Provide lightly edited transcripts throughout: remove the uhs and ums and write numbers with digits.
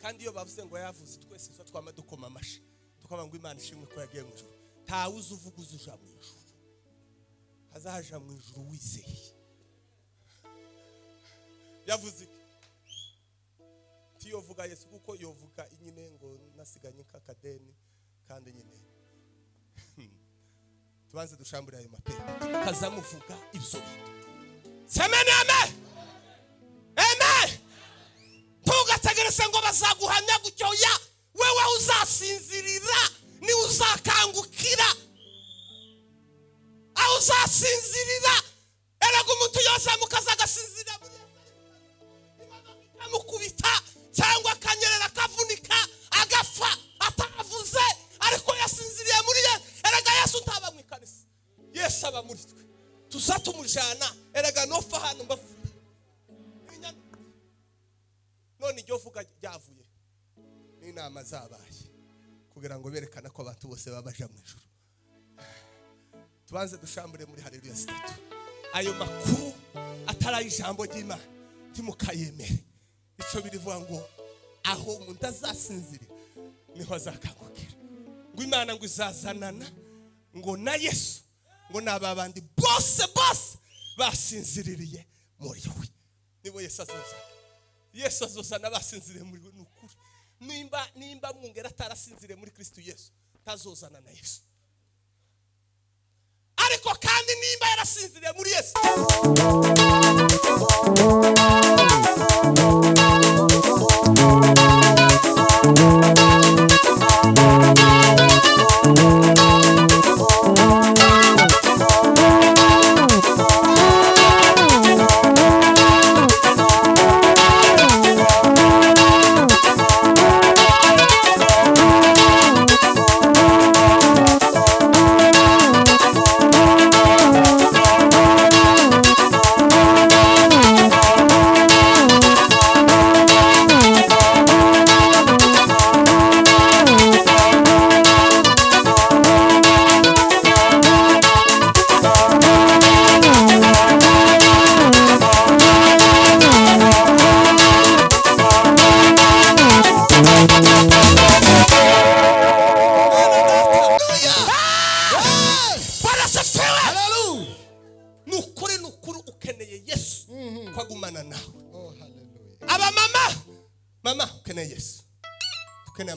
kandi iyo bavuze ngo yavuze twese zo twama dukoma amashi tukaba ngo Imana ishimwe ko yagiye mu ijuru. Nta uzuvuga uzuja mu ijuru, hazahaja mu ijuru wizeye. Yavuze tiyovuga Yesu kuko yovuga nyine ngo nasiganye kakadeni kandi nyine tubanze dushambura ayo mapera kazamuvuga ibyo bintu. Semene amen amen. Tugategereza ngo bazaguhamya gutyo ya wewe uzasinzirira ni uzakangukira aho uzasinzirira. Erega umuntu yose mukazagasinzira amukubita cyangwa akanyerera akavunika agafa atavuze ariko yasinziriye muri ye. Erega Yesu ntaba mu ikanisa, Yesu aba muri twe. Tuzatumujana erega nofa hano mbavuye none iryo vuga ryavuye n'inama zabaye kugira ngo berekana ko abantu bose babaja mu ijuru. Tubanze dushambure muri haleluya 3. Ayo makuru atari ijambo ry'Imana timukayemere. Ico birivuga ngo aho umuntu azasinzira niho azakangukira. Ngo Imana ngo izazanana ngo na Yesu ngo nababandi bose basinziririye muri we. Nibo Yesu azoza. Yesu azozana basinziriye muri we n'ukuri. Nimba mwongera atarasinziriye muri Kristo Yesu tazozana na Yesu. Ariko kandi nimba yarasinziriye muri Yesu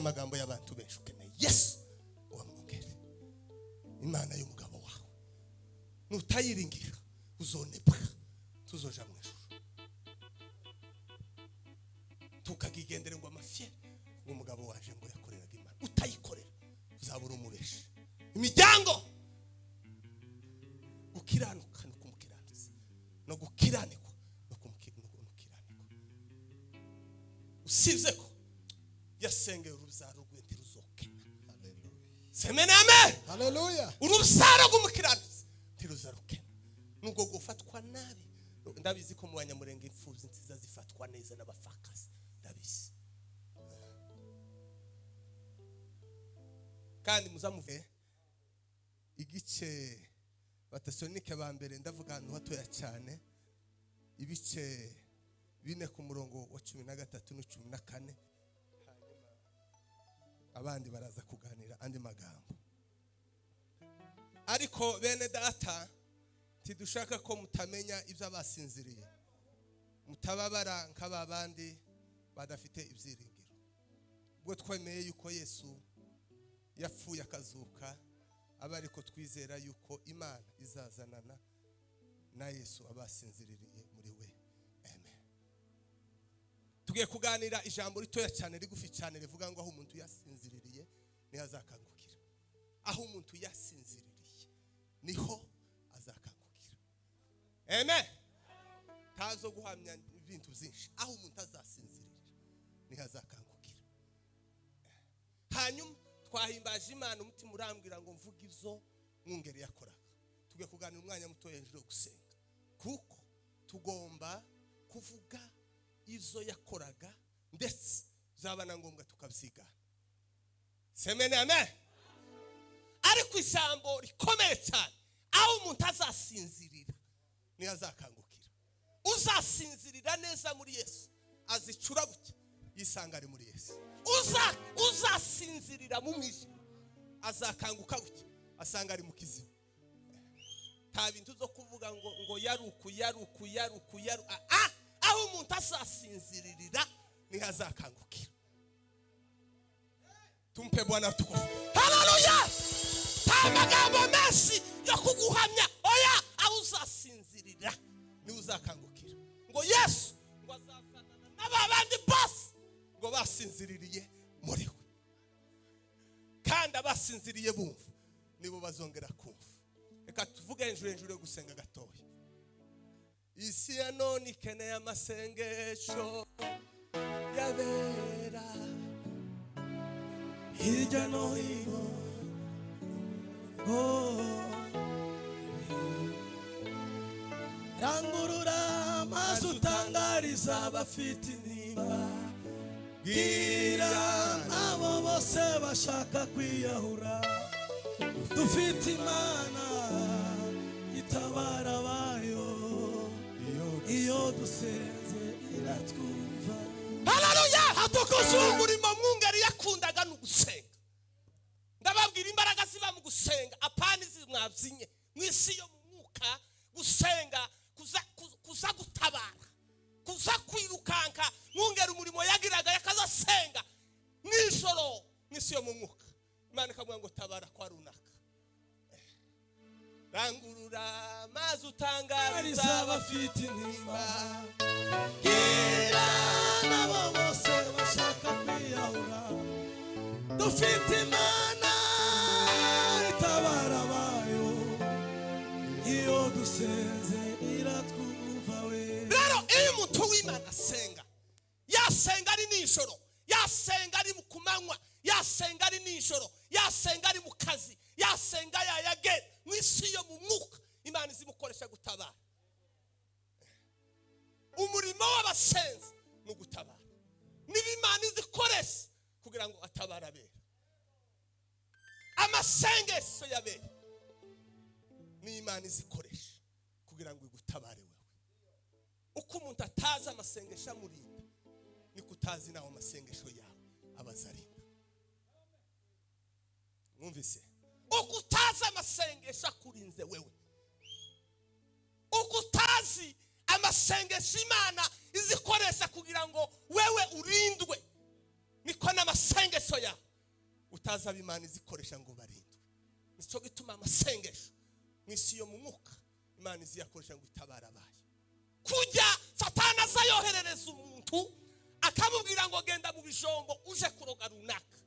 amagambo y'abantu benshi ukeneye Yesu wamwongere. Imana y'umugabo wawe nutayiringira uzonebwa tuzoja mu ijuru. Tukagigendere ngo amafye ngo umugabo waje ngo yakoreraga Imana utayikorera uzabura umubeshi. Imiryango gukiranuka no kumukiranutse no gukiranikwa no kumukiranukwa usibye ko yasengeye uruzaro rw'indi ruzokena. Haleluya. Semene amen. Haleluya. Uruzaro rw'umukiranutsi ntiruzarukena. Nugo gufatwa nabi. Ndabizi ko mu Banyamurenge imfubyi nziza zifatwa neza n'abafakazi. Ndabizi. Kandi muzamuve igice Batesalonike ba mbere ndavuga ahantu hatoya cyane ibice 4 ku murongo wa 13 no 14. Abandi baraza kuganira andi magambo. Ariko bene data tidushaka ko mutamenya ibyo abasinziriye, mutababara nk'ababandi badafite ibyiringiro. Ubwo twemeye yuko Yesu yapfuye akazuka, abariko twizera yuko Imana izazanana na Yesu abasinziririye muri we. Amen. Tugiye kuganira ijambo ritoya cyane rigufi cyane rivuga ngo aho umuntu yasinziririye niho azakangukira. Aho umuntu yasinziririye niho azakangukira. Amen. Tazo guhamya ibintu byinshi. Aho umuntu azasinzirira niho azakangukira. Hanyuma twahimbaje Imana umutima urambwira ngo mvuge izo mwungeri yakoraga. Tugiye kuganira umwanya mutoya hejuru gusenga. Kuko tugomba kuvuga izo yakoraga ndetse zabana ngombwa tukabyigana. Semene amen. Ariko ijambo rikomeye cyane aho umuntu azasinzirira niho azakangukira. Uzasinzirira neza muri Yesu azicura gutya yisanga ari muri Yesu. Uzasinzirira mu mwijima azakanguka gutya asanga ari mu kiziba. Nta bintu zo kuvuga ngo yaruku aho umuntu azasinziririra niho azakangukira. Tumpe Bwana tukufu. Haleluya. Nta magambo menshi yo kuguhamya. Oya, aho uzasinzirira niho uzakangukira. Ngo Yesu ngo azazanana n'abandi bose ngo basinziririye muri we. Kandi abasinziriye bumva nibo bazongera kumva. Reka tuvuge hejuru yo gusenga gatoya. Isi ya none ikeneye amasengesho yabera hirya no hino. Rangurura amazi utangariza abafite intimba. Bwira abo bose bashaka kwiyahura. Dufite Imana itabara abayo, iyo dusenze iratwumva. Haleluya. Hatukuze umurimo mwungeri yakundaga n'ugusenga. Ndababwira imbaraga ziba mu gusenga apana zimwabzinye mwisi yo mu mwuka. Gusenga kuza gutabara, kuza kwirukanka. Mwungeri umurimo yagiraga yakazasenga nijoro mwisi yo mu mwuka. Imana ikamubwira ngo tabara kwa runaka. Rangurura mazi utangariza abafite intimba. Bwira n'abo bose bashaka kwiyahura. Dufite Imana itabara abayo, iyo dusenze iratwumva we. Rero iyo umuntu w'Imana asenga, yasenga ari nijoro, yasenga ari mu kumanywa, yasenga ari nijoro, yasenga ari mu kazi, yasenga yayage mwisi yo mu mwuka, Imana izimukoresha gutabara. Umurimo w'abasenzi no gutabara. Niba Imana izikoresha kugira ngo atabara abera. Amasengesho yabera ni Imana izikoresha kugira ngo igutabare wewe. Uko umuntu ataza amasengesho amurinda, ni kutazi naho amasengesho yawe abazarinda. Mwumvise? Uko utazi amasengesho akurinze wewe, uko utazi amasengesho Imana izikoresha kugira ngo wewe urindwe, niko n'amasengesho yawe utaza Imana izikoresha ngo barindwe. Nico gituma amasengesho mwisi yo mu mwuka Imana iziyakoresha ngo itabara abayo. Kujya Satana azayoherereza umuntu akamubwira ngo genda mu bijombo uje kuroga runaka.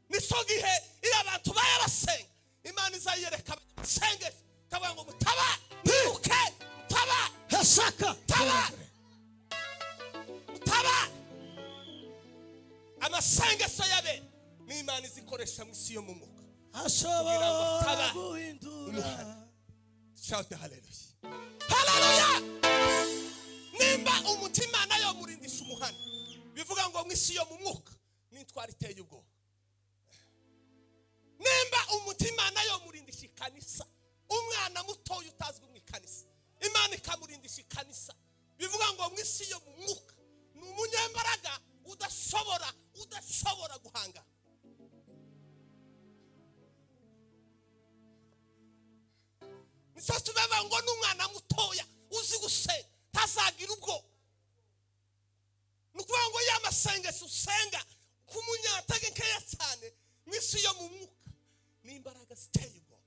Nico gihe iyo abantu baya basenga Imana izayereka amasengesho kavuga ngo mutabara, muke mutabara, hashaka tabara, mutabara. Amasengesho yabe ni Imana izikoresha mwisi yo mu mwuka. Ashobora guhindura. Shout hallelujah. Hallelujah. Nimba umutima nayo murindisha umuhana, bivuga ngo mwisi yo mu mwuka nitwara iteye ubwo. Nimba umutima nayo murindisha ikanisa, umwana mutoyo utazwi mu ikanisa, Imana ikamurindisha ikanisa, bivuga ngo mwisi yo mu mwuka ni umunyembaraga udashobora guhanga. Niso tubeva ngo n'umwana mutoya uzi gusenga tazagira ubwo. Nukuvuga ngo ya masengesho usenga kumunyatege nkeya cyane mwisi yo mu mwuka ni imbaraga ziteye ubwo.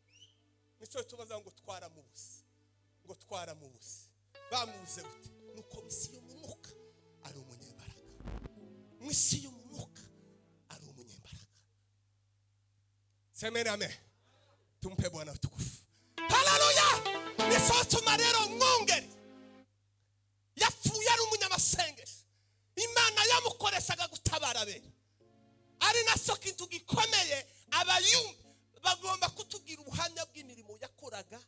Niso tubaza ngo twara mu busi, ngo twara mu busi. Bamuze gute? Nuko mwisi yo mu mwuka ari umunyembaraga. Mwisi yo mu mwuka ari umunyembaraga. Semeni amen. Tumpe Bwana tukufu. Haleluya. Niso tuma rero mwungeri yapfuye ari umunyamasengesho, Imana yamukoreshaga gutabara be. Ari naso kintu gikomeye abayumva bagomba kutugira ubuhamya bw'imirimo yakoraga,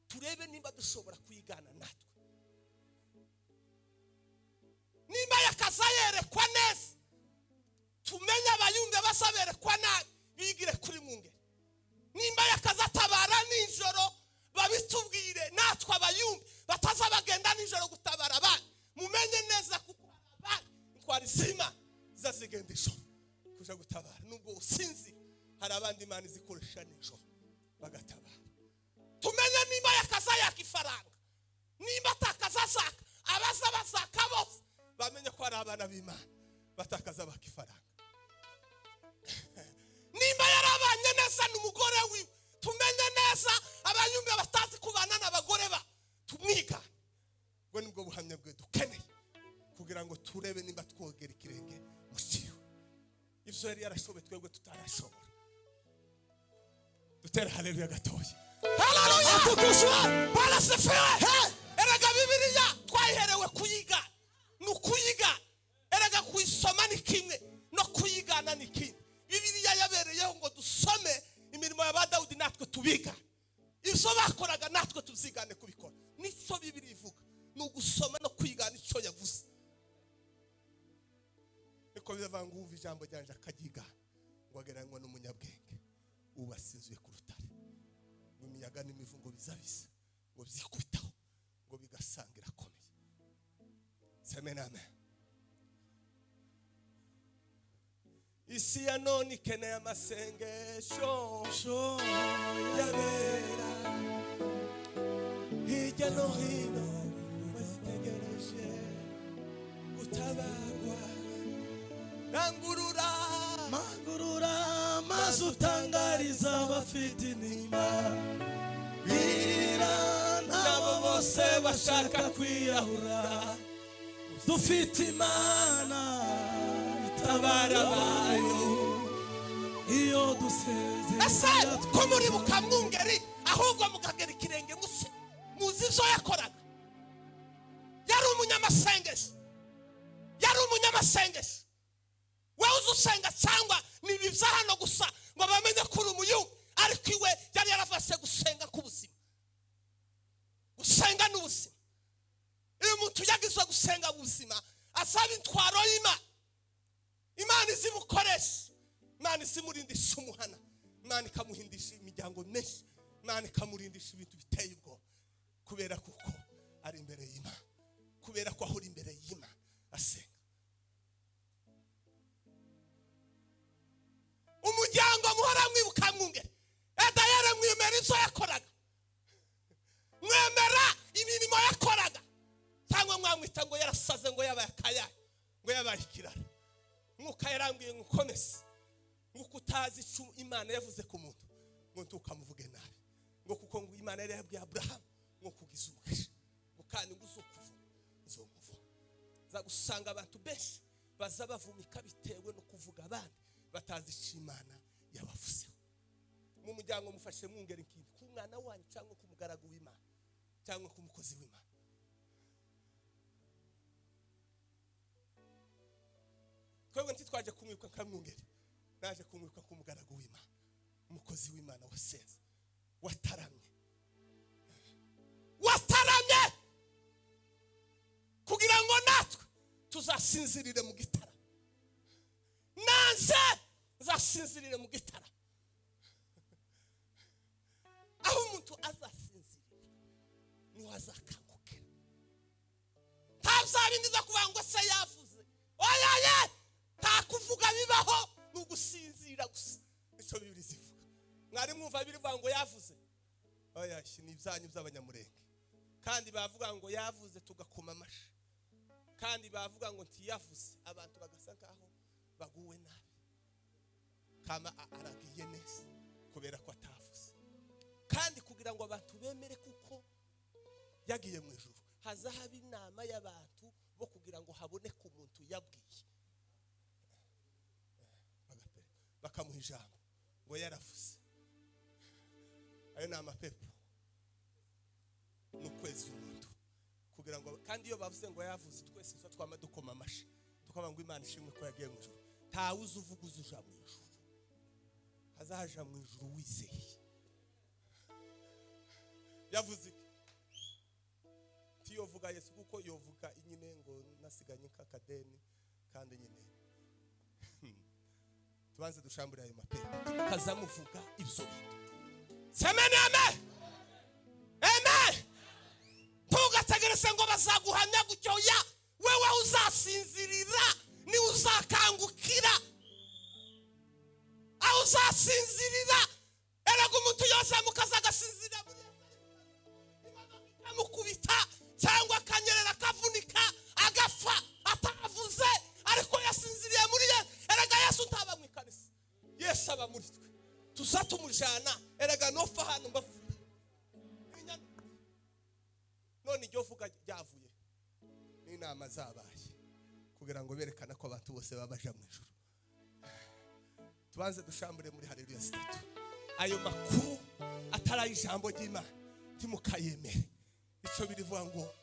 turebe nimba dushobora kwigana natwe. Nimba yakazayerekwa neza, tumenye abayumva basaberekwa nabi bigire kuri mwungeri. Nimba yakazatabara nijoro babitubwire natwe abayumva batazabagenda nijoro gutabara abandi. Mumenye neza kuko abandi twari zima kuja gutabara nubwo usinzi hari abandi Imana izikoresha nijoro bagatabara. Tumenye niba yakaza yakifaranga niba atakaza zaka abaza bazaka bose bamenye ko ari abana b'Imana batakaza bakifaranga. Nimba yarabanye neza n'umugore wiwe tumenye neza abanyumbe batazi kubana n'abagore ba tumwiga ngo nibwo buhamya bwe dukeneye kugira ngo turebe nimba twogera ikirenge mu kiwe. Ivyo yari yarashoboye twebwe tutarashobora. Dutera haleluya gatoya. Haleluya tukushwa bala sefiwe. Erega Bibiliya twayiherewe kuyiga nukuyiga erega kuyisoma ni kimwe no kuyigana ni kimwe. Bibiliya yabereyeho ngo dusome imirimo ya Dawudi natwe tubiga. Ivyo bakoraga natwe tuzigane kubikora. Nico Bibiliya ivuga no gusoma no kwigana ico yavuze. Eko biva ngo umva ijambo ryanje akagiga ngo ageranywa n'umunyabwenge ubasizuye ku rutare. Ngo imiyaga n'imivugo bizabisa ngo byikubitaho ngo bigasangira komeye. Semena amen. Isi ya none ikeneye amasengesho yabera hirya no hino bazitegereje gutabagwa. Mangurura maze utangariza abafite intimba. Bwira nabo bose bashaka kwiyahura dufite Imana itabara abayo iyo duseze. Ese ko muri bukamwungeri ahubwo mukagera ikirenge muzi ivyo yakoraga. Yari umunyamasengesho wewe uzusenga cyangwa nibiza hano gusa ngo bamenye kuri umuyungu ariko iwe yari yarafashe gusenga kubuzima. Gusenga n'ubuzima. Iyo muntu yagizwe gusenga ubuzima asaba intwaro y'Imana. Imana izimukoresha. Imana izimurindisha umuhana. Imana ikamuhindisha imiryango menshi. Imana ikamurindisha ibintu biteye ubwoba kubera kuko ari imbere y'Imana. Kubera ko ahora imbere y'Imana asenga. Umuryango muhora mwibuka mwungere edayere mwemera ivyo yakoraga. Mwemera imirimo yakoraga cyangwa mwamwita ngo yarasaze ngo yabaye akaya ngo yabaye ikirara. Mwuka yarambwiye ngukomese nguko utazi ico Imana yavuze ku muntu ngo ntukamuvuge nabi ngo kuko ngo Imana yari yabwiye Abraham ngo kugiza umugisha ngo kandi nguzokuva nzomuva. Za gusanga abantu benshi baza bavumika bitewe no kuvuga abandi batazi ico Imana yabavuzeho. Mu muryango mufashe mwungere ikintu ku mwana wanyu cyangwa ku mugaragu w'Imana cyangwa ku mukozi w'Imana. Twebwe ntitwaje kumwibuka kamwungere naje kumwibuka ku mugaragu w'Imana umukozi w'Imana wasenze wataramye kugira ngo natwe tuzasinzirire mu gitara. Nanze zasinzirire mu gitara. Aho umuntu azasinzirira niho azakangukira. Ntazabindiza kuvuga ngo se yavuze oyaye nta kuvuga bibaho n'ugusinzira gusa. Nico Bibiliya zivuga. Mwari mwumva birivuga ngo yavuze oya ni ibyanyu by'abanyamurenge kandi bavuga ngo yavuze tugakoma amashi kandi bavuga ngo ntiyavuze abantu bagasa nkaho baguwe nabi kama aragiye neza kubera ko atavuze. Kandi kugira ngo abantu bemere kuko yagiye mu ijuru haza haba inama y'abantu bo kugira ngo haboneke umuntu yabwiye bakamuha ijambo ngo yaravuze. Ayo ni amapepo n'ukwezi umuntu kugira ngo kandi iyo bavuze ngo yavuze twese so twama dukoma amashi tukaba ngo Imana ishimwe ko yagiye mu ijuru. Ntawe uzuvuga uzuja mu ijuru. Hazaja mu ijuru wizeye. Yavuze tiyo vuga Yesu kuko yovuga inyine ngo nasiganye kakadeni kandi nyine tubanze dushambura ayo mapepo kazamuvuga ibyo bintu. Semene amen. Amen. Tugategereza ngo bazaguhamya gutyo ya wewe uzasinzirira ni uzakangukira uzasinzirira. Erega umuntu yose mukaza agasinzirira amukubita cyangwa akanyerera akavunika agafa atavuze, ariko yasinziriye muri Yesu. Erega Yesu ntaba mu ikanisa, Yesu aba muri twe. Tuzatumujana erega nofa hano mbavuye. None iryo vuga ryavuye n'inama zabaye kugira ngo berekana ko abantu bose babaja mu ijuru. Tubanze dushambure muri Haleluya 3. Ayo makuru atari ijambo ry'Imana timukayemere. Ico birivuga ngo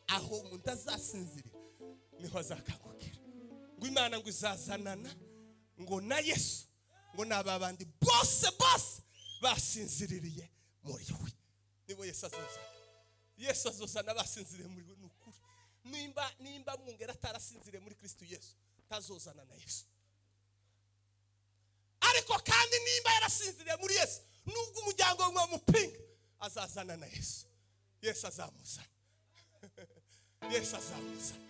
aho umuntu azasinzira niho azakangukira. Ngo Imana ngo izazanana ngo na Yesu ngo nababandi bose basinziririye muri we. Nibo Yesu azozana. Yesu azozana basinziriye muri we n'ukuri. Nimba mwongera atarasinziriye muri Kristo Yesu tazozana na Yesu. Ariko kandi nimba yarasinziriye muri Yesu nubwo umuryango wa mupinga azazana na Yesu. Yesu azamuzana. Yesu azamuzana.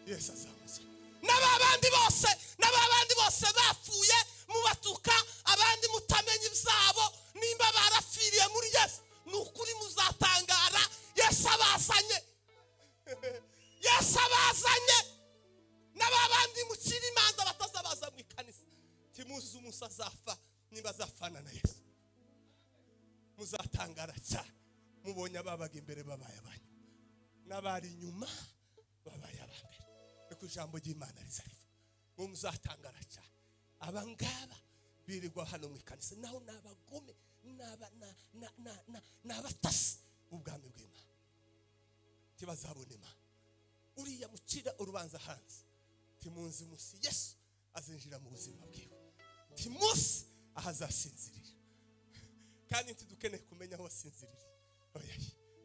Yesu azamuzana. N'abandi bose bapfuye mubatuka, abandi mutamenye ibyabo, nimba barafiriye muri Yesu n'ukuri muzatangara. Yesu abazanye. Yesu abazanye. N'abandi mukiri imanza batazabaza mu ikanisa. Timuzi umusa azafa nimba azafana na Yesu. Muzatangara cyane mubonye ababaga imbere babaye abanyu, n'abari inyuma babaye abambere. Niko ijambo ry'Imana rizarifa. Muzatangara cyane. Abangaba birirwa hano mu ikanisa naho nabagome n'abatasi ubwami bw'Imana. Tibazabona Imana. Uriya mucira urubanza hanze. Timunzi musi Yesu azinjira mu buzima bwiwe. Timusi ahazasinzirira. Kandi ntidukeneye kumenya aho wasinzirira. Oya,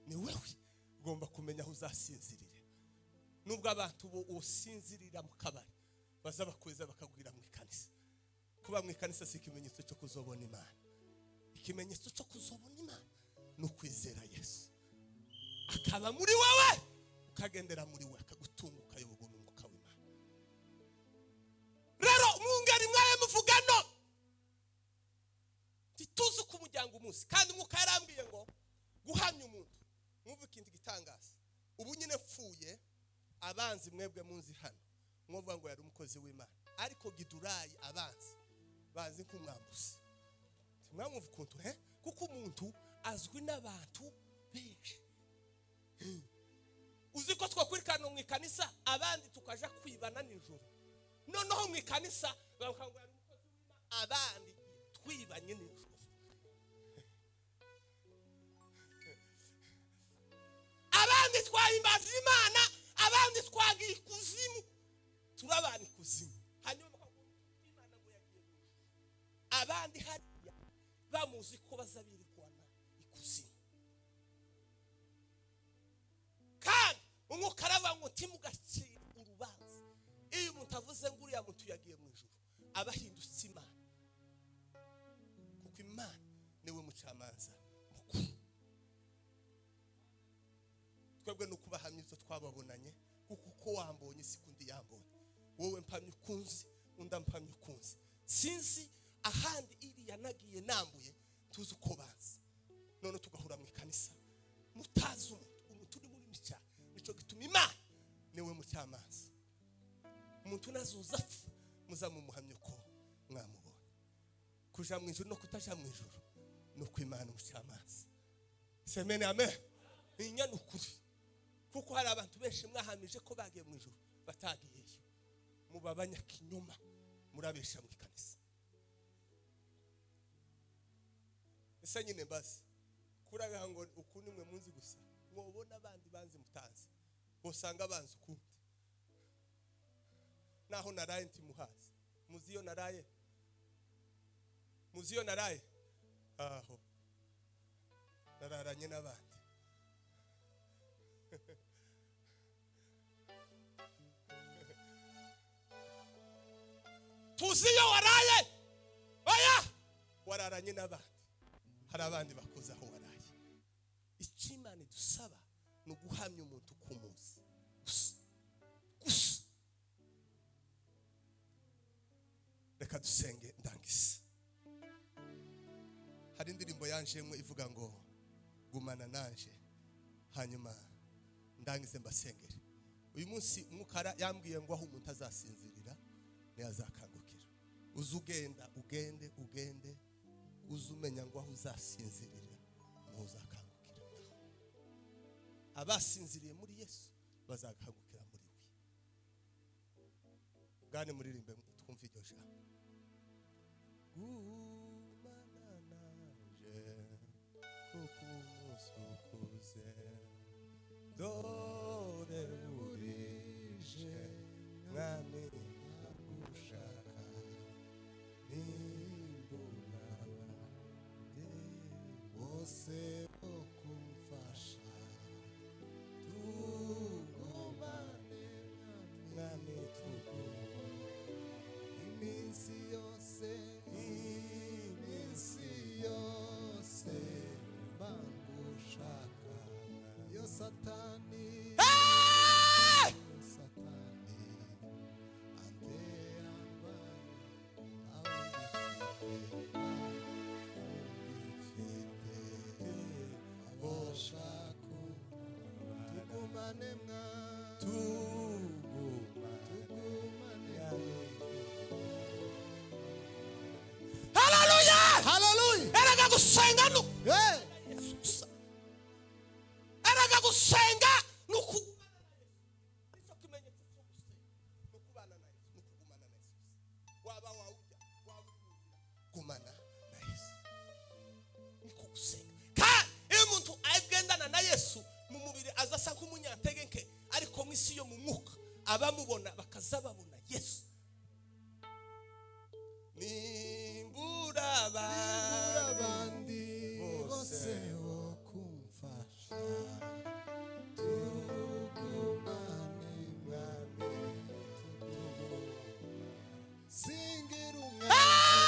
ni wewe ugomba kumenya aho uzasinzirira. Nubwo abantu bo usinzirira mu kabari baza bakweza bakagwira mu ikanisa. Kuba mu ikanisa si ikimenyetso cyo kuzobona Imana. Ikimenyetso cyo kuzobona Imana ni ukwizera Yesu. Akaba muri wewe, ukagendera muri we, akagutunga ukayoborwa n'umwuka w'Imana. Rero mwungeri mwaye muvugano tituzi ku muryango umunsi, kandi umwuka yarambwiye ngo guhamya umuntu. Mwumva ikindi gitangaza. Ubu nyine pfuye abanzi mwebwe munzi hano mwovuga ngo yari umukozi w'Imana, ariko Gidurayi abanzi bazi kumwambuza. Mwamwumva ukuntu kuko umuntu azwi n'abantu benshi. Uzi ko twakwirikana mu ikanisa abandi tukaja kwibana nijoro. Noneho mu ikanisa bavuga ngo yari umukozi w'Imana, abandi twibanye nijoro. Abandi twahimbaza Imana, abandi twagiye ikuzimu. Turabana ikuzimu. Hanyuma Imana ngo yagiye. Abandi hariya bamuzi ko bazabirikwana ikuzimu. Kandi umwuka aravuga ngo timugacira urubanza. Iyo umuntu avuze ngo uriya muntu yagiye mu ijuru abahindutse Imana. Kuko Imana niwe mucamanza mukuru. Twebwe no kubahamya ivyo twababonanye, kuko uko wambonye sikundi yambonye. Wowe mpamye ukunzi, unda mpamye ukunzi. Sinzi ahandi iri yanagiye nambuye tuzi uko bazi. None tugahura mu ikanisa mutazi umuntu uri muri mica. Nico gituma Imana niwe mucamanza. Umuntu nazuza apfa muzamumuhamye ko mwamubonye. Kuja mu ijuru no kutaja mu ijuru nuko Imana umucamanza. Semene amen. Inyana ukuri. Kuko hari abantu benshi mwahamije ko bagiye mu ijuru batagiyeyo. Mubabanya kinyoma murabesha mu ikanisa. Ese nyine basi kuraga ngo ukundi mwe munzi gusa mwobona abandi banzi mutanzi bosanga banzi ukundi. Naho naraye ntimuhazi. Muziyo naraye aho nararanye n'abandi. Tuziyo waraye oya wararanye n'abandi. Hari abandi bakoze aho waraye. Ikimana dusaba no guhamya umuntu kumuzi gusa. Reka dusenge ndangise. hari indirimbo yanjemwe ivuga ngo gumana nanje hanyuma ndangize mbasengere. Uyu munsi umukara yambwiye ngo aho umuntu azasinzirira ne azakangukira. Uzugenda ugende uzumenya ngo aho uzasinzirira no uzakangukira. Abasinziriye muri Yesu bazakangukira muri we. Gane muririmbe twumva iryo jambo. Gumana nanje kuko umusukuze dore urije mwami nagushaka nimbona bose okumfasha tugomane mwami iminsi yose bangushaka yo satani gusenga no Yesu araga gusenga nuko nicyo kimenyetso cyo gusenga no kubana na Yesu no kugumana na Yesu waba wawujya waba gumana na Yesu niko gusenga kandi iyo umuntu agendana na Yesu mu mubiri azasa nk'umunyantegenke ariko mu isi yo mu mwuka abamubona bakazababona Yesu nimbura abandi bose okumfasha tugumane mwami singira umwanzi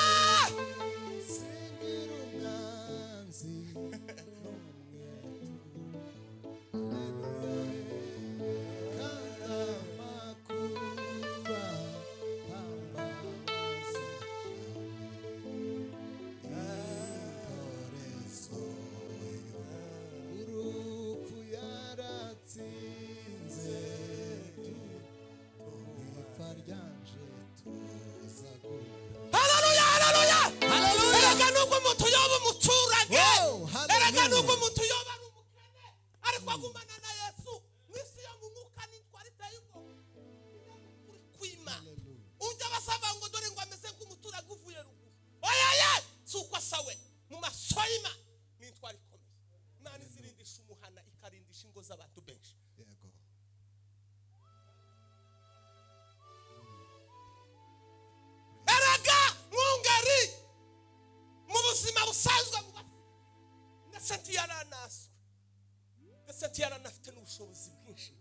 ubushobozi bwinshi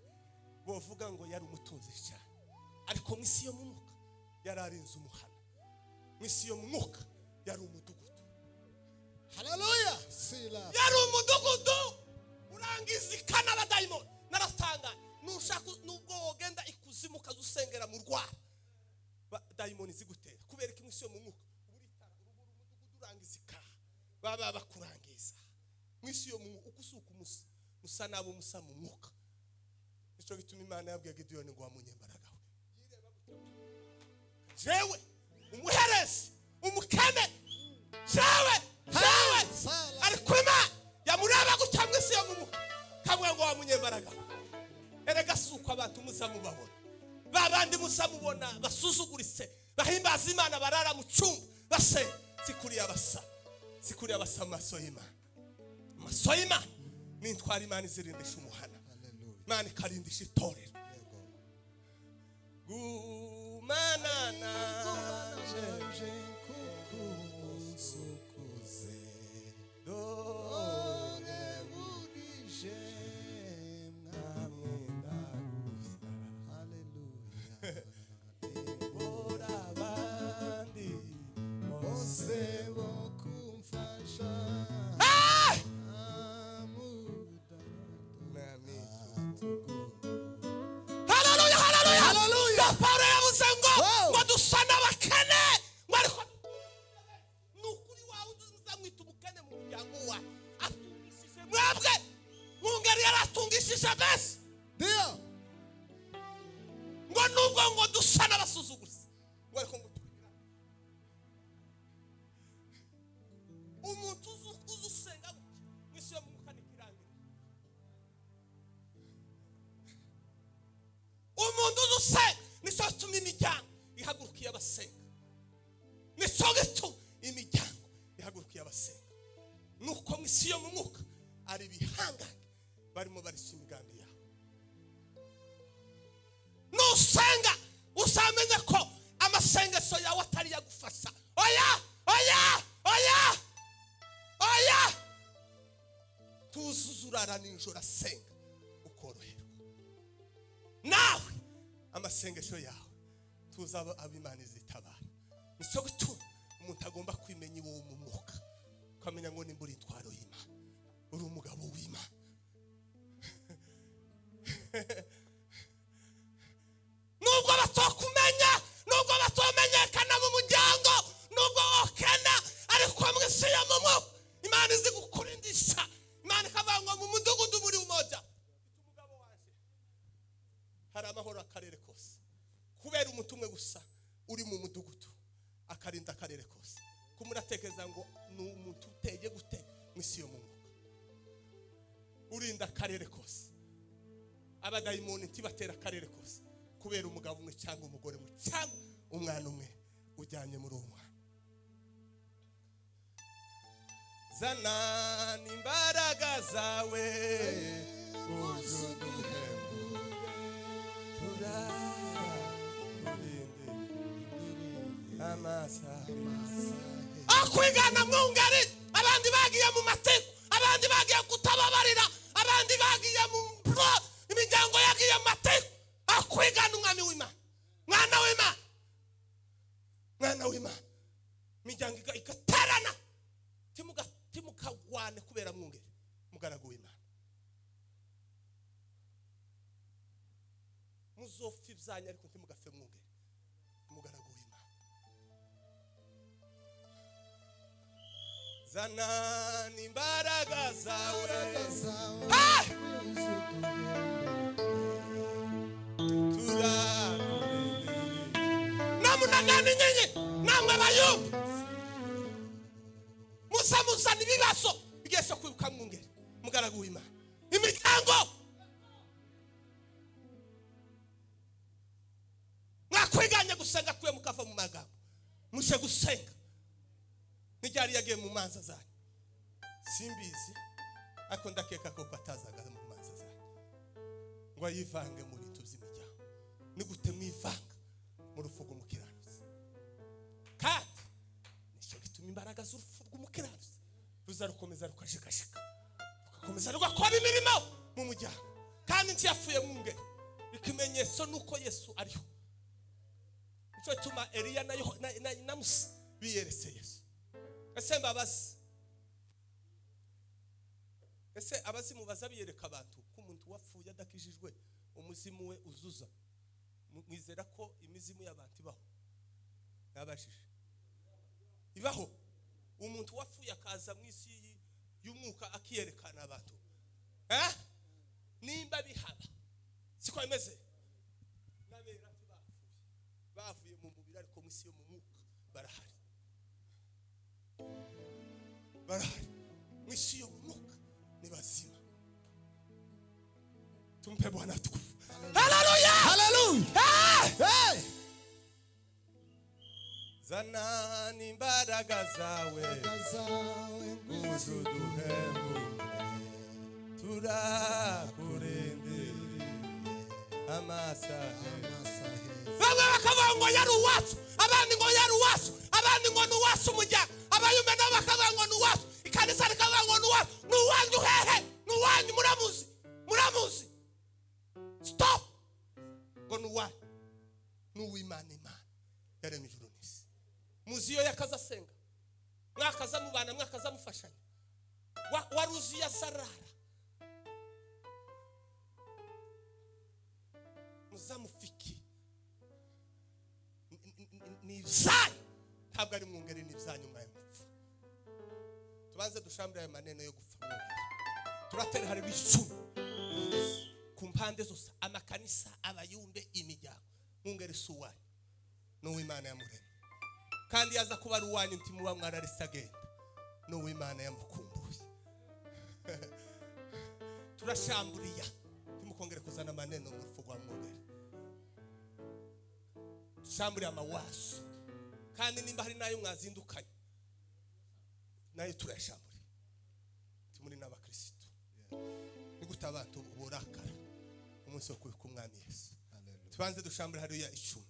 bovuga ngo yari umutunzi cyane ariko mu isi yo mu mwuka yararinze umuhana mu isi yo mu mwuka yari umudugudu. Haleluya. Yari umudugudu urangiza ikana abadayimoni. Naratanga nushaka nubwo wogenda ikuzimu kazusengera mu rwara dayimoni zigutera kubera ko mu isi yo mu mwuka uburitara umudugudu urangiza ikana baba bakurangiza mu isi yo mu mwuka ukusuka umusa musa nabo musa mu mwuka. Nico gituma Imana yabwiye Gideyoni ngo wamunyembaraga we jewe umuherezi umukene jewe ariko Imana yamuraba guca mu isi yo mu mwuka kamwe ngo wamunyembaraga erega suko abantu musa mubabona babandi musa mubona basuzuguritse bahimbaza Imana barara mu cyumba base sikuriya basa maso y'Imana nintwara Imana izirindisha umuhana Imana ikarindisha itorero. Gumana nanje kuko umusukuze dore burije mwami ndaguza. Haleluya. Bora abandi bose bokumfasha Hallelujah. Paulo yavuze ngo dusana bakene ngo ariko twigisha bese ndio ngo nubwo ngo dusa n'abasuzuguzi ngo ariko ngo umuntu uzusenga mwisi yo mukani kirangira umuntu uzusenga niso tuma imiryango ihagurukiye abasenga niso gituma imiryango ihagurukiye abasenga nuko mwisi yo mu mwuka ari bihangange barimo barisha imigambi yawe nusenga usamenye ko amasengesho yawe atari yagufasha oya tuzuzurara ninjoro asenga ukoroherwa nawe amasengesho yawe tuzaba abimana izitabara nicyo gituma umuntu agomba kwimenya iwo mu mwuka ukamenya ngo nimbura intwaro y'Imana uri umugabo w'Imana nubwo batokumenya nubwo batomenyekana mu muryango nubwo okena ariko mwisi ya mu mwuka Imana izi gukurindisha Imana ikavanga mu mudugudu muri umoja umugabo wanje hari amahoro akarere kose kubera umutumwe gusa uri mu mudugudu akarinda akarere kose kumuratekereza ngo ni umuntu uteye gute mwisi yo mu mwuka urinda akarere kose abadayimoni ntibatera akarere kose kubera umugabo umwe cyangwa umugore umwe cyangwa umwana umwe ujyanye muri uwo mwana zana n'imbaraga zawe uzuduhembu turakurinde amasaha akwigana mwungari abandi bagiye mu mateko abandi bagiye kutababarira abandi bagiye mu imiryango yagiye mu mateko akwigana umwami w'Imana mwana w'Imana imiryango igaterana timukagwane kubera mwungere mugaragu w'Imana muzopfa ibyanya ariko ntimugafe mwungere mugaragu w'Imana zana n'imbaraga zawe namunagani nyenye namwe bayumva musamuzana ibibazo bigesho kwibuka mwungere mugaragu w'Imana imiryango mwakwiganye gusenga kwe mukava mu magambo mushe gusenga nijyari yagiye mu manza zanyu simbizi ariko ndakeka ko batazaga mu manza zanyu ngo yivange mu bintu by'imiryango ni gute mwivanga mu rufugo mukiranuzi kandi nicyo gituma imbaraga z'urufugo mukiranuzi ruzarukomeza rukashikashika rugakomeza rugakora imirimo mu muryango kandi ntiyafuye mwungere ikimenyetso nuko Yesu ariho nicyo gituma Eliya na Musa biyeretse Yesu ese abazimu bazabiyereka abantu ko umuntu wapfuye adakijijwe umuzimu we uzuza mwizera ko imizimu y'abantu ibaho yabashije ibaho umuntu wapfuye akaza mu isi y'umwuka akiyerekana abantu nimba bihaba siko bimeze nabera bavuye mu mubiri ariko mu isi yo mu mwuka barahari mwisi yo mu mwuka ni bazima tumpe Bwana tukufu haleluya zana n'imbaraga zawe uzuduhembu turakurinde amasaha bamwe bakavuga ngo yari uwacu abandi ngo yari uwacu abandi ngo ni uwacu umuryango abayumbe nabo bakavuga ngo ni uwacu ikanisa rikavuga ngo ni uwacu ni uwanyu hehe ni uwanyu muramuzi stop ngo ni uwanyu ni uw'Imana yaremye ijuru n'isi muzi iyo yakaza asenga mwakaza mubana mwakaza mufashanya waruzi ya sarara muzamufiki ni ibyanyu ntabwo ari mwungeri ni ibyanyu mwaye mupfa tubanze dushambire aya maneno yo gupfa mwungeri turatera hari b'icumi ku mpande zose, amakanisa, abayumbe, imiryango, mwungere si uwanyu, n'uw'Imana yamuremye. Kandi yaza kuba ari uwanyu ntimuba mwararetse agenda, n'uw'Imana yamukumbuye. Turashamburiya, ntimukongere kuzana amaneno mu rufu rwa mwungere. Dushamburiye amawaso, kandi nimba hari nayo mwazindukanye nayo turayashamburiye. Timuri n'abakristo, nigute abantu burakara umunsi wo kubika umwami Yesu. Tubanze dushambure hariya 10,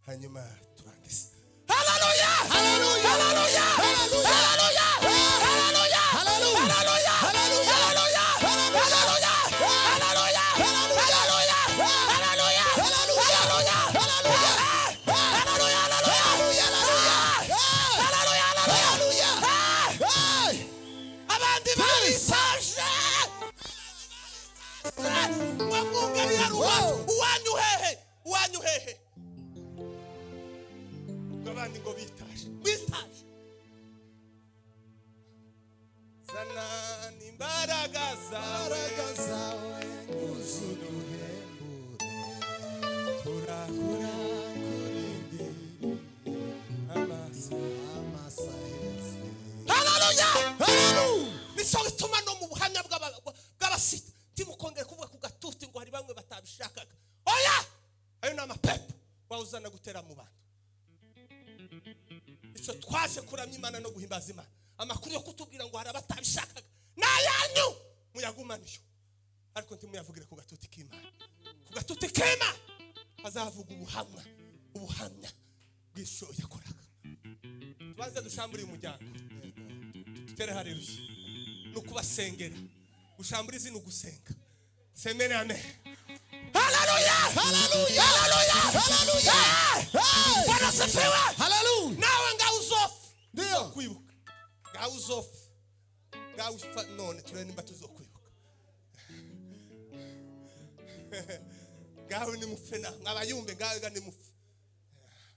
hanyuma turangize. Haleluya, haleluya, haleluya, haleluya, haleluya, haleluya, haleluya, haleluya, haleluya, haleluya, haleluya, haleluya, haleluya, abandi barisaje mwamungeri yaruwa uwanyu hehe, uwanyu hehe, abandi ngo bitaje, bitaje. Zana imbaraga zawe uzuduhembure, turakura kurindi amasa heza. Haleluya, haleluya. Nico gituma no mu buhamya bw'abasita timukongere kuvuga ku gatuti ngo hari bamwe batabishakaga. Oya, ayo ni amapepo wawuzana gutera mu bantu. Ico twaje kuramya Imana no guhimbaza Imana. Amakuru yo kutubwira ngo hari abatabishakaga nayanyu muyagumaniyo, ariko ntimuyavugire ku gatuti k'Imana. Ku gatuti k'Imana azavuga ubuhamya bw'isho yakoraga. Tubanze dushambure umuryango, tutere haleluya, no kubasengera. Gushambura izina ugusenga. Semene amen. Haleluya, haleluya, haleluya, haleluya. Bwana sifiwe. Haleluya. Nawe ngawuzofu ndio kwibuka, ngawuzofu ngawufa none turene nimba tuzokwibuka. Ngawe ni mufena ngabayumbe, ngawe ni mufu,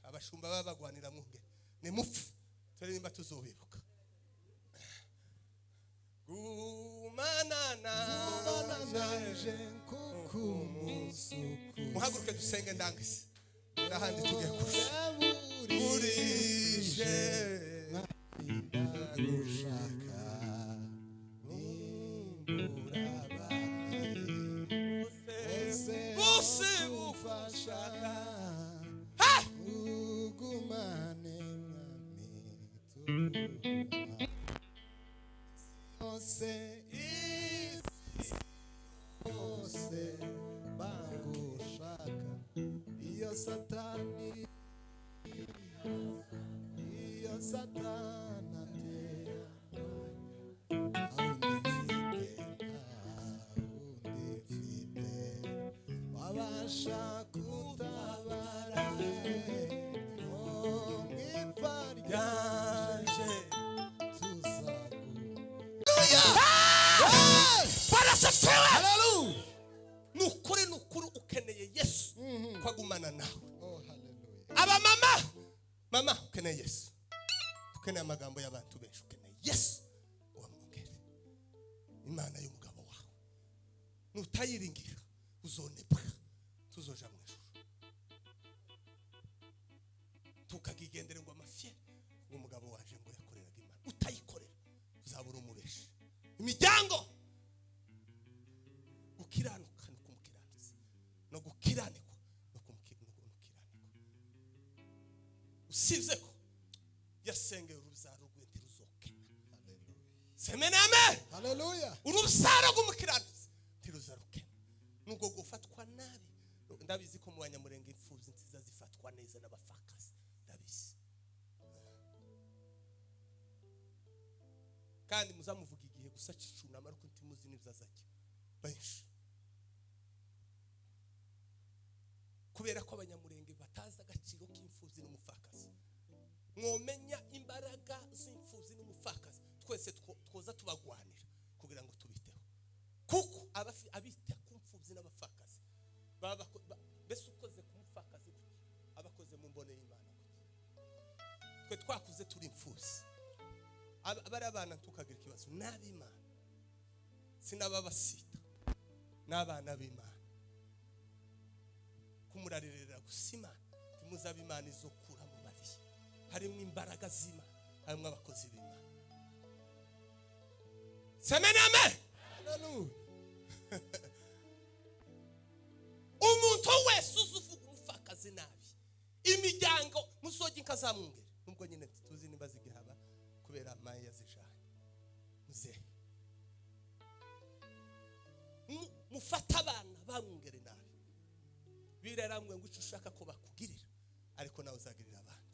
abashumba babagwanira mwunge ni mufu, turene nimba tuzobibuka. Gumana nanje kukumusuku, muhaguruke dusenge ndangise n'ahandi tugiye kurusha. Burije ndagushaka bose bufashaka ugumane mwami ose bagushaka. Iyo satani wabasha kutabara mwipfa ryanje Hallelujah. Nukuri ukeneye Yesu kwagumana nawe. Aba mama ukeneye Yesu, ukeneye amagambo y'abantu benshi, ukeneye Yesu wamugere Imana y'umugabo wawe. Nutayiringira uzonebwa, tuzoja mu ijuru, tukagigendere ngo amafye ngo umugabo waje ngo yakoreraga Imana. Utayikorera uzabura umubeshi. Imiryango gukiranuka no kumukiranutse, no gukiranirwa no kumukiranirwa. Usibye ko yasengeye uruzaro rw'inti ruzokena. Haleluya. Semene amen. Haleluya. Uruzaro rw'umukiranutse ntiruzarukena. Nubwo gufatwa nabi, ndabizi ko mu banyamurenge imfubyi nziza zifatwa neza n'abafakazi, ndabizi. Kandi muzamuvuga igihe gusa cicunama ariko ntimuzi nibazajya benshi, kubera ko abanyamurenge bataza agaciro k'imfubyi n'umufakazi. Mwomenya imbaraga z'imfubyi n'umufakazi, twese twoza tubagwanira kugira ngo tubiteho, kuko abita ku mfubyi n'abafakazi bese ukoze ku mufakazi gute abakoze mu mbone y'Imana gute. Twe twakuze turi imfubyi, abari abana tukagira ikibazo n'ab'Imana, sinababasita n'abana b'Imana. kumurarerera gusima timuzabe imana izokura mu bariye harimo imbaraga z'Imana harimo abakozi b'Imana semename Hallelujah. umuntu wese uzuvuga umupfakazi nabi imiryango musoge inkazamwungere nubwo nyine tuzi nimba zigihaba kubera maye yazijanye muzehe mufata abana bamwungere nabi biraramwe ngo icyo ushaka ko bakugirira ariko nawe uzagirira abandi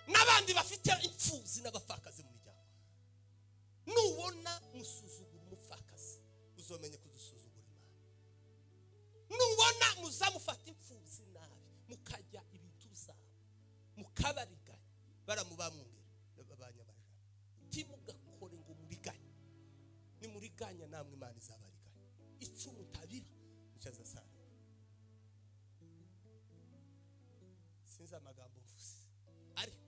n'abandi bafite imfuzi n'abapfakazi mu miryango nubona musuzugura umupfakazi uzomenye kudusuzugura Imana nubona muzamufata imfuzi nabi mukajya ibintu zabo mukabariganya baramubamwungere abanyabajana timugakore ngo muriganye ni muriganya namwe Imana izabariganya icyo mutabiba nicaza sana sinza amagambo mvuze ariko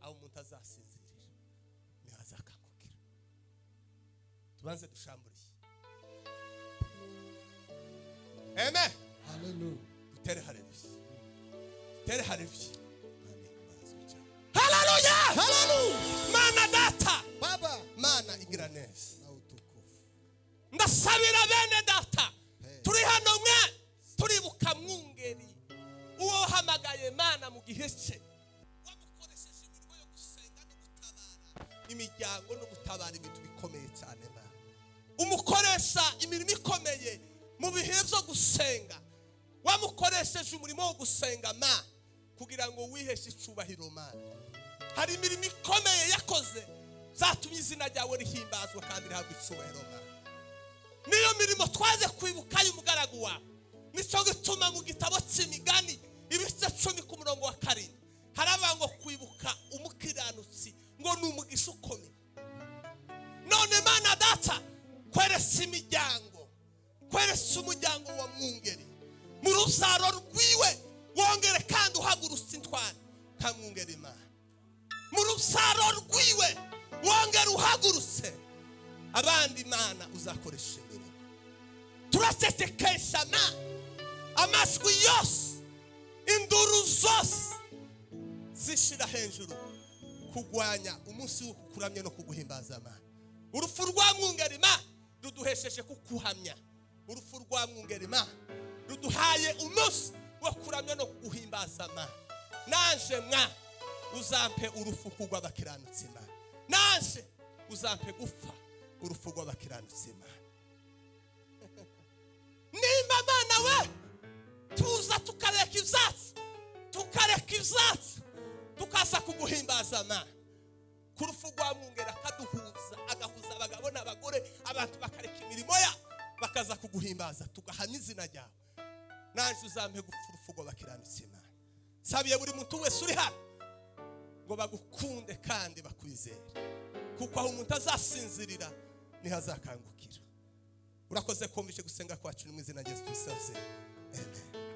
aho umuntu azasinzirira ni hazakangukira tubanze dushamburiye amen Hallelujah. dutere haleluya dutere haleluya Hallelujah. Hallelujah. mana data Baba. mana igira neza Na utukufu. ndasabira bene data Hey. turi hano mwe turibuka mwungeri uwo hamagaye Mana mu gihe cye wamukoresheje imirimo yo gusenga no gutabara imiryango no gutabara ibintu bikomeye cyane Mana umukoresha imirimo ikomeye mu bihe byo gusenga wamukoresheje umurimo wo gusenga Mana kugira ngo wiheshe icubahiro Mana hari imirimo ikomeye yakoze zatumye izina ryawe rihimbazwa kandi rihabwa icubahiro Mana niyo mirimo twaje kwibuka y'umugaragu wawe nico gituma mu gitabo cy'imigani ibice 10 ku murongo wa 7 haravuga ngo kwibuka umukiranutsi ngo numugisha ukomeye none Mana data kweresa imiryango kweresa umuryango wa mwungeri mu rusaro rwiwe wongere kandi uhagurutse intwari nka mwungeri Mana mu rusaro rwiwe wongere uhagurutse abandi Mana uzakoresha imirimo turatetekesha amajwi yose induru zose zishira hejuru kugwanya umunsi wo kukuramya no kuguhimbaza Mana urupfu rwa mwungeri Mana ruduhesheje kukuhamya urupfu rwa mwungeri Mana ruduhaye umunsi wo kuramya no kuguhimbaza Mana nanje mwa uzampe urupfu kugwa bakiranutse Mana nanje uzampe gupfa urupfu rw'abakiranutse Mana nimba Mana we tuza tukareka ivyatsi tukaza kuguhimbaza Mana ku rupfu rwa mwungeri agahuza abagabo n'abagore abantu bakareka imirimo ya bakaza kuguhimbaza tugahamya izina ryawe nanje uzampe gupfa urupfu rw'abakiranutse Mana sabiye buri muntu wese uri hano ngo bagukunde kandi bakwizere kuko aho umuntu azasinzirira ni hazakangukira urakoze kumvishe gusenga kwacu mu izina rya Yesu Kristo amen.